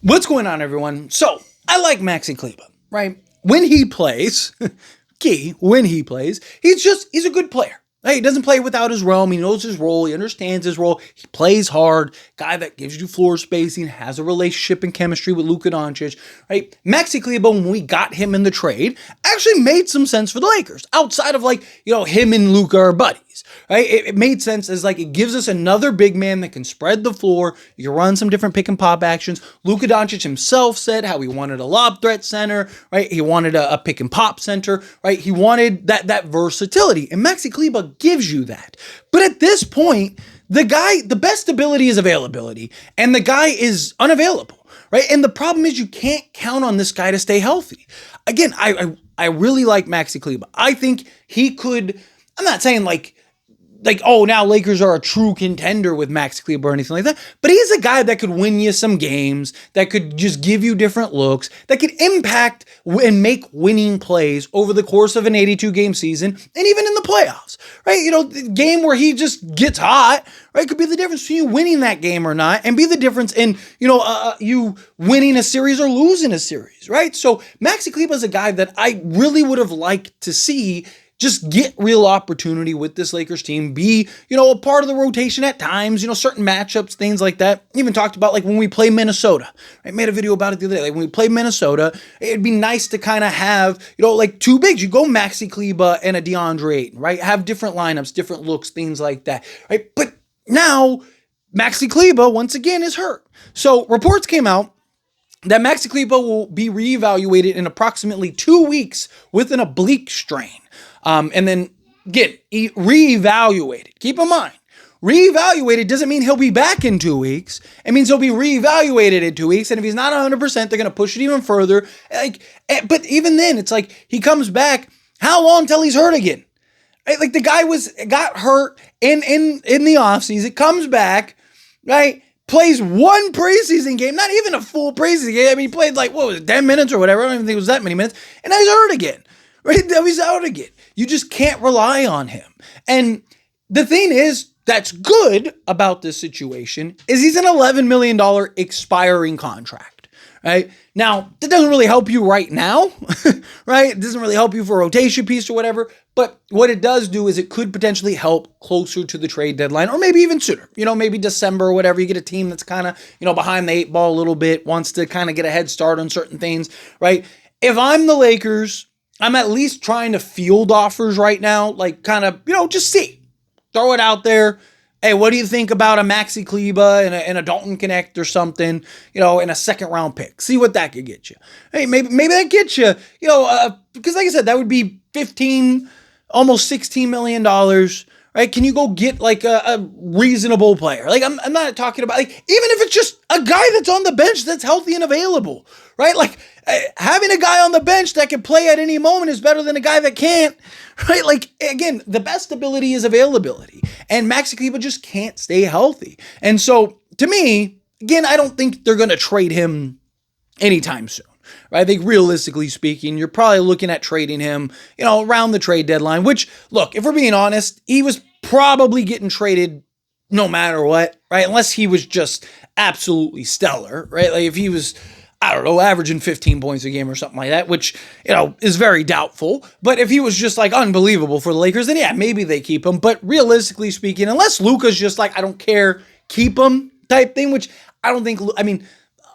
What's going on, everyone? So, I like Maxi Kleber, right? When he plays, when he plays, he's a good player. Right? He doesn't play without his realm. He knows his role. He understands his role. He plays hard. Guy that gives you floor spacing, has a relationship and chemistry with Luka Doncic, right? Maxi Kleber, when we got him in the trade, actually made some sense for the Lakers. Outside of him and Luka are buddies, right? It made sense as it gives us another big man that can spread the floor. You can run some different pick and pop actions. Luka Doncic himself said how he wanted a lob threat center, right? He wanted a pick and pop center, right? He wanted that versatility, and Maxi Kleber gives you that. But at this point, the best ability is availability, and the guy is unavailable, right? And the problem is you can't count on this guy to stay healthy. Again, I really like Maxi Kleber. I think he could. I'm not saying now Lakers are a true contender with Maxi Kleber or anything like that. But he's a guy that could win you some games, that could just give you different looks, that could impact and make winning plays over the course of an 82-game season and even in the playoffs, right? The game where he just gets hot, right, could be the difference between you winning that game or not and be the difference in, you winning a series or losing a series, right? So Maxi Kleber is a guy that I really would have liked to see just get real opportunity with this Lakers team, be, a part of the rotation at times, certain matchups, things like that. Even talked about when we play Minnesota. I made a video about it the other day. When we play Minnesota, it'd be nice to kind of have, two bigs. You go Maxi Kleber and a DeAndre Ayton, right? Have different lineups, different looks, things like that, right? But now Maxi Kleber, once again, is hurt. So reports came out that Maxi Kleber will be reevaluated in approximately 2 weeks with an oblique strain. And then, again, reevaluated. Keep in mind, reevaluated doesn't mean he'll be back in 2 weeks. It means he'll be reevaluated in 2 weeks. And if he's not 100%, they're going to push it even further. But even then, it's he comes back. How long till he's hurt again? Right? The guy got hurt in the offseason, comes back, right? Plays one preseason game, not even a full preseason game. I mean, he played 10 minutes or whatever. I don't even think it was that many minutes. And now he's hurt again. Right? Now he's out again. You just can't rely on him. And the thing is, that's good about this situation is he's an $11 million expiring contract, right? Now, that doesn't really help you right now, right? It doesn't really help you for a rotation piece or whatever. But what it does do is it could potentially help closer to the trade deadline or maybe even sooner, maybe December or whatever. You get a team that's kind of, behind the eight ball a little bit, wants to kind of get a head start on certain things, right? If I'm the Lakers, I'm at least trying to field offers right now, just see. Throw it out there. Hey, what do you think about a Maxi Kleber and a Dalton Connect or something, in a second round pick? See what that could get you. Hey, maybe that gets you, because like I said, that would be almost $16 million, right? Can you go get a reasonable player? I'm not talking about even if it's just a guy that's on the bench that's healthy and available, right? Having a guy on the bench that can play at any moment is better than a guy that can't, right? Again, the best ability is availability, and Maxi Kleber just can't stay healthy. And so, to me, again, I don't think they're going to trade him anytime soon. Right? I think realistically speaking, you're probably looking at trading him, around the trade deadline, which, look, if we're being honest, he was probably getting traded no matter what, right? Unless he was just absolutely stellar, right? If he was, I don't know, averaging 15 points a game or something like that, which, is very doubtful. But if he was just unbelievable for the Lakers, then yeah, maybe they keep him. But realistically speaking, unless Luka's just I don't care, keep him type thing, which I don't think,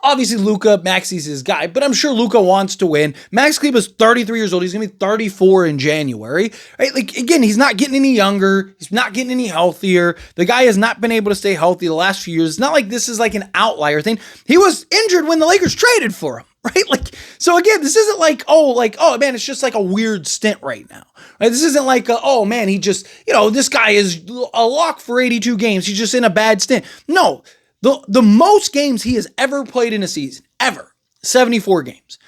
obviously, Luka, Maxi's his guy, but I'm sure Luka wants to win. Maxi Kleber's 33 years old. He's going to be 34 in January. Right? Again, he's not getting any younger. He's not getting any healthier. The guy has not been able to stay healthy the last few years. It's not like this is an outlier thing. He was injured when the Lakers traded for him, right? So again, this isn't oh man, it's just a weird stint right now. Right? This isn't oh man, he just, this guy is a lock for 82 games. He's just in a bad stint. No. The most games he has ever played in a season, ever, 74 games.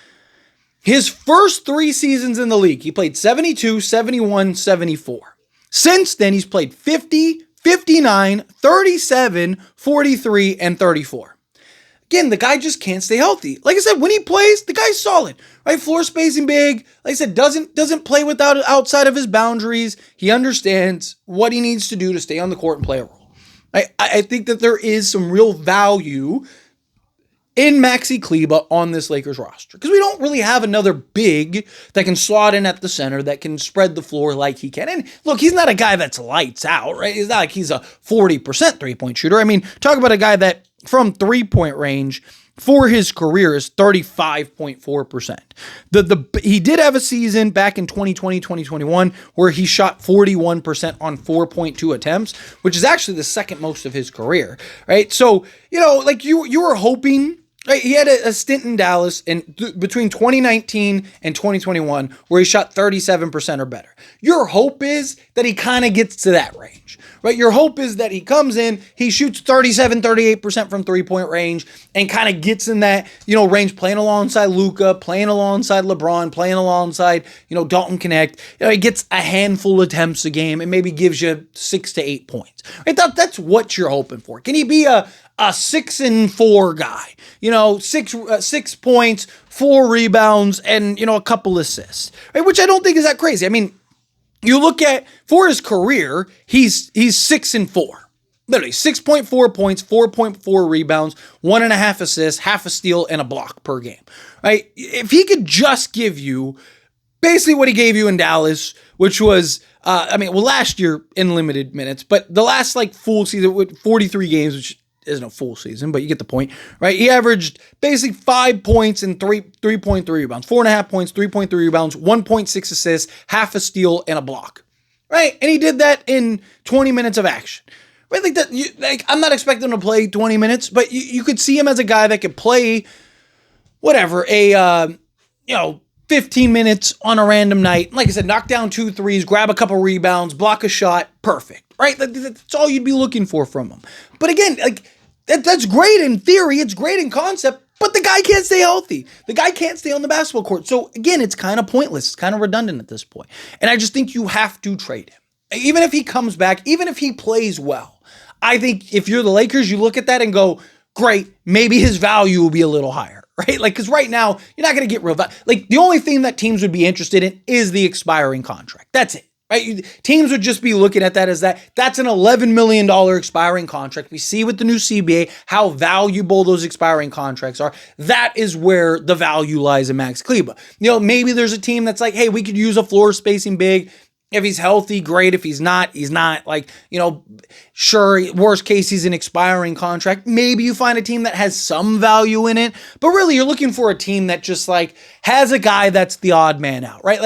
His first 3 seasons in the league, he played 72, 71, 74. Since then, he's played 50, 59, 37, 43, and 34. Again, the guy just can't stay healthy. Like I said, when he plays, the guy's solid, right? Floor spacing big. Like I said, doesn't play outside of his boundaries. He understands what he needs to do to stay on the court and play a role. I think that there is some real value in Maxi Kleber on this Lakers roster, because we don't really have another big that can slot in at the center, that can spread the floor like he can. And look, he's not a guy that's lights out, right? It's not like he's a 40% three-point shooter. I mean, talk about a guy that from three-point range for his career is 35.4%. He did have a season back in 2020, 2021 where he shot 41% on 4.2 attempts, which is actually the second most of his career, right? So, like you were hoping. Right, he had a stint in Dallas between 2019 and 2021 where he shot 37% or better. Your hope is that he kind of gets to that range, right? Your hope is that he comes in, he shoots 37, 38% from three-point range and kind of gets in that, range, playing alongside Luka, playing alongside LeBron, playing alongside, Dalton Connect. He gets a handful of attempts a game and maybe gives you 6 to 8 points. Right? That's what you're hoping for. Can he be a 6-4 guy, 6 points, 4 rebounds, and, a couple assists, right? Which I don't think is that crazy. I mean, you look at, for his career, he's 6-4, literally 6.4 points, 4.4 rebounds, 1.5 assists, half a steal, and a block per game, right? If he could just give you basically what he gave you in Dallas, which was, last year in limited minutes, but the last full season with 43 games, which isn't a full season, but you get the point, right? He averaged basically 5 points and 3.3 rebounds, 4.5 points, 3.3 rebounds, 1.6 assists, half a steal, and a block, right? And he did that in 20 minutes of action, right? I'm not expecting him to play 20 minutes, but you could see him as a guy that could play whatever, 15 minutes on a random night. Like I said, knock down 2 threes, grab a couple rebounds, block a shot, perfect, right? That's all you'd be looking for from him. But again, that's great in theory, it's great in concept, but the guy can't stay healthy. The guy can't stay on the basketball court. So again, it's kind of pointless. It's kind of redundant at this point. And I just think you have to trade him. Even if he comes back, even if he plays well, I think if you're the Lakers, you look at that and go, great, maybe his value will be a little higher. Right? Because right now, you're not going to get real value. The only thing that teams would be interested in is the expiring contract. That's it. Right? Teams would just be looking at that as that's an $11 million expiring contract. We see with the new CBA how valuable those expiring contracts are. That is where the value lies in Max Kleber. Maybe there's a team that's like, hey, we could use a floor spacing big. If he's healthy, great. If he's not, he's not. Sure, worst case, he's an expiring contract. Maybe you find a team that has some value in it. But really, you're looking for a team that just has a guy that's the odd man out, right?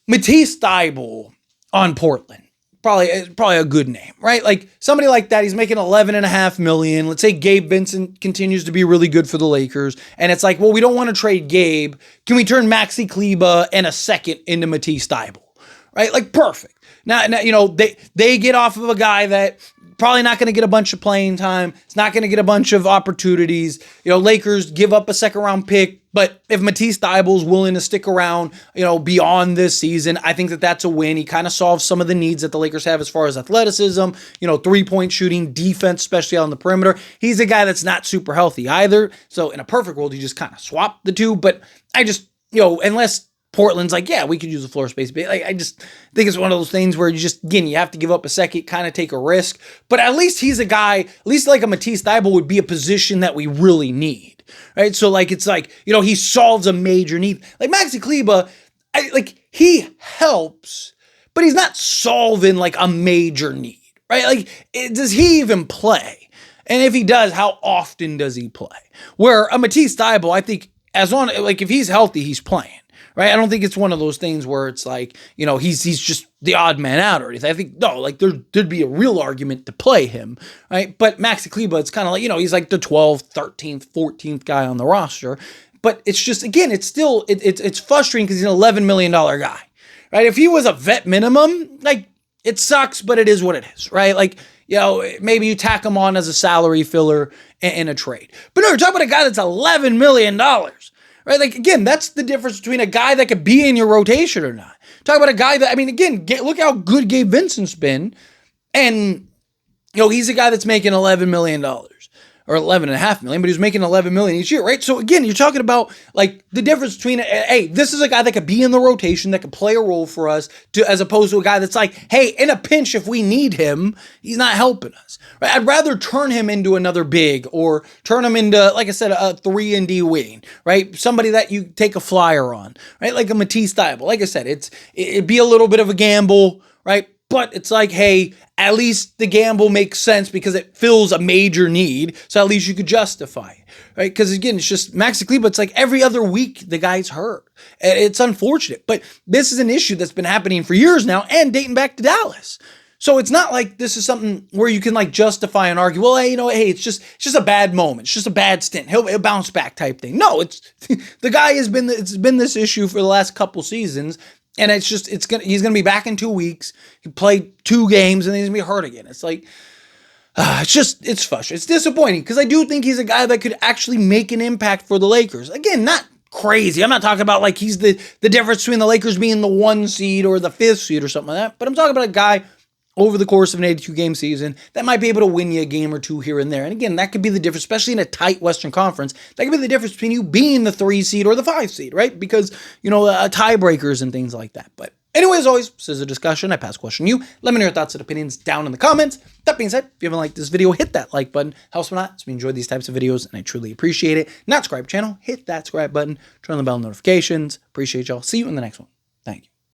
Matisse Thybulle on Portland. Probably a good name, right? Somebody like that, he's making $11.5 million. Let's say Gabe Vincent continues to be really good for the Lakers. And it's we don't want to trade Gabe. Can we turn Maxi Kleber and a second into Matisse Thybulle? Right? Perfect. Now, they get off of a guy that probably not going to get a bunch of playing time. It's not going to get a bunch of opportunities. Lakers give up a second round pick, but if Matisse Thybulle is willing to stick around, beyond this season, I think that's a win. He kind of solves some of the needs that the Lakers have as far as athleticism, 3-point shooting, defense, especially on the perimeter. He's a guy that's not super healthy either. So in a perfect world, you just kind of swap the two, but I just, unless Portland's yeah, we could use a floor space. I just think it's one of those things where you have to give up a second, kind of take a risk. But at least he's a guy, at least a Matisse Thybulle would be a position that we really need, right? So he solves a major need. Maxi Kleber, he helps, but he's not solving a major need, right? Does he even play? And if he does, how often does he play? Where a Matisse Thybulle, I think if he's healthy, he's playing. Right? I don't think it's one of those things where it's he's just the odd man out or anything. I think, no, there'd be a real argument to play him, right? But Maxi Kleber, it's kind of he's the 12th, 13th, 14th guy on the roster. But it's just, again, it's still, it's frustrating because he's an $11 million guy, right? If he was a vet minimum, it sucks, but it is what it is, right? Maybe you tack him on as a salary filler in a trade. But no, you're talking about a guy that's $11 million. Right? Again, that's the difference between a guy that could be in your rotation or not. Talk about a guy that, look how good Gabe Vincent's been. And, he's a guy that's making $11 million. or 11.5 million, but he was making 11 million each year, right? So again, you're talking about like the difference between, hey, this is a guy that could be in the rotation, that could play a role for us, as opposed to a guy that's like, hey, in a pinch, if we need him, he's not helping us, right? I'd rather turn him into another big, or turn him into, like I said, a 3-and-D wing, right? Somebody that you take a flyer on, right? Like a Matisse Thybulle. Like I said, it'd be a little bit of a gamble, right? But it's like, hey, at least the gamble makes sense because it fills a major need. So at least you could justify it, right? Because again, it's just Maxi Kleber. It's like every other week the guy's hurt. It's unfortunate, but this is an issue that's been happening for years now and dating back to Dallas. So it's not like this is something where you can like justify and argue, well, hey, hey, it's just a bad moment. It's just a bad stint. He'll bounce back type thing. No, it's the guy it's been this issue for the last couple seasons. And he's gonna be back in 2 weeks. He played 2 games and then he's gonna be hurt again. It's like, it's frustrating. It's disappointing because I do think he's a guy that could actually make an impact for the Lakers. Again, not crazy. I'm not talking about like he's the difference between the Lakers being the 1 seed or the 5th seed or something like that. But I'm talking about a guy over the course of an 82-game season that might be able to win you a game or 2 here and there. And again, that could be the difference, especially in a tight Western Conference. That could be the difference between you being the 3 seed or the 5 seed, right? Because, tiebreakers and things like that. But anyway, as always, this is a discussion. I pass question to you. Let me know your thoughts and opinions down in the comments. That being said, if you haven't liked this video, hit that like button. Helps me a lot. So we enjoy these types of videos, and I truly appreciate it. Not subscribe channel, hit that subscribe button. Turn on the bell notifications. Appreciate y'all. See you in the next one.